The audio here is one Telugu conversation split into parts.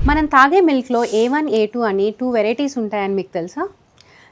మనం తాగే మిల్క్‌లో ఏ1, ఏ2 అని 2 వెరైటీస్ ఉంటాయని మీకు తెలుసా?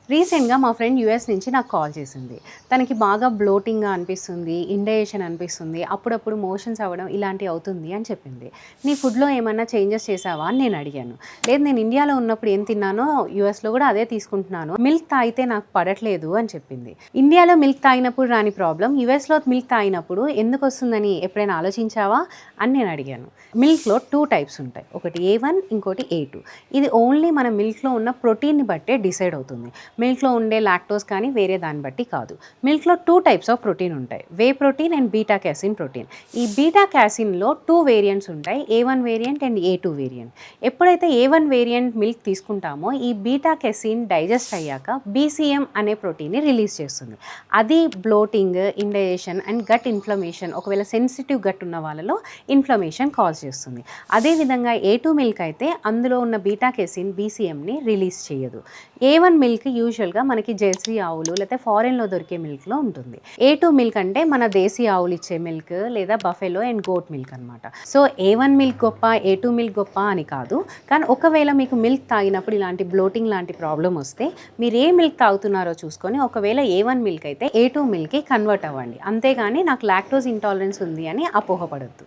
రీసెంట్‌గా మా ఫ్రెండ్ యూఎస్ నుంచి నాకు కాల్ చేసింది. తనకి బాగా బ్లోటింగ్‌గా అనిపిస్తుంది, ఇండైజెషన్ అనిపిస్తుంది, అప్పుడప్పుడు మోషన్స్ అవ్వడం ఇలాంటివి అవుతుంది అని చెప్పింది. "నీ ఫుడ్‌లో ఏమన్నా చేంజెస్ చేశావా?" అని నేను అడిగాను. "లేదు, నేను ఇండియాలో ఉన్నప్పుడు ఏం తిన్నానో యూఎస్‌లో కూడా అదే తీసుకుంటున్నాను. మిల్క్ తాగితే నాకు పడట్లేదు" అని చెప్పింది. ఇండియాలో మిల్క్ తాగినప్పుడు రాని ప్రాబ్లమ్ యూఎస్‌లో మిల్క్ తాగినప్పుడు ఎందుకొస్తుందని ఎప్పుడైనా ఆలోచించావా అని నేను అడిగాను. మిల్క్‌లో 2 టైప్స్ ఉంటాయి. ఒకటి ఏ1, ఇంకోటి ఏ2. ఇది ఓన్లీ మన మిల్క్‌లో ఉన్న ప్రోటీన్‌ని బట్టే డిసైడ్ అవుతుంది. మిల్క్‌లో ఉండే లాక్టోస్ కానీ వేరే దాన్ని బట్టి కాదు. మిల్క్‌లో 2 టైప్స్ ఆఫ్ ప్రోటీన్ ఉంటాయి. Whey protein and beta casein protein. ఈ బీటా క్యాసిన్‌లో 2 వేరియంట్స్ ఉంటాయి. A1 variant and A2 variant. ఎప్పుడైతే ఏ1 వేరియంట్ మిల్క్ తీసుకుంటామో ఈ బీటా క్యాసిన్ డైజెస్ట్ అయ్యాక బీసీఎం అనే ప్రోటీన్‌ని రిలీజ్ చేస్తుంది. అది bloating, indigestion and gut inflammation, ఒకవేళ సెన్సిటివ్ గట్ ఉన్న వాళ్ళలో ఇన్‌ఫ్లమేషన్ కాజ్ చేస్తుంది. అదేవిధంగా ఏ2 మిల్క్ అయితే అందులో ఉన్న బీటా క్యాసిన్ బీసీఎంని రిలీజ్ చేయదు. ఏ1 మిల్క్ యూజువల్‌గా మనకి జెర్సీ ఆవులు లేకపోతే ఫారెన్‌లో దొరికే మిల్క్‌లో ఉంటుంది. ఏ2 మిల్క్ అంటే మన దేశీ ఆవులు ఇచ్చే మిల్క్ లేదా బఫెలో అండ్ గోట్ మిల్క్ అనమాట. సో ఏ1 మిల్క్ గొప్ప, ఏ2 మిల్క్ గొప్ప అని కాదు. కానీ ఒకవేళ మీకు మిల్క్ తాగినప్పుడు ఇలాంటి బ్లోటింగ్ లాంటి ప్రాబ్లమ్ వస్తే మీరు ఏ మిల్క్ తాగుతున్నారో చూసుకొని ఒకవేళ ఏ1 మిల్క్ అయితే ఏ2 మిల్క్‌కి కన్వర్ట్ అవ్వండి. అంతేగాని నాకు లాక్టోస్ ఇంటాలరెన్స్ ఉంది అని అపోహపడొద్దు.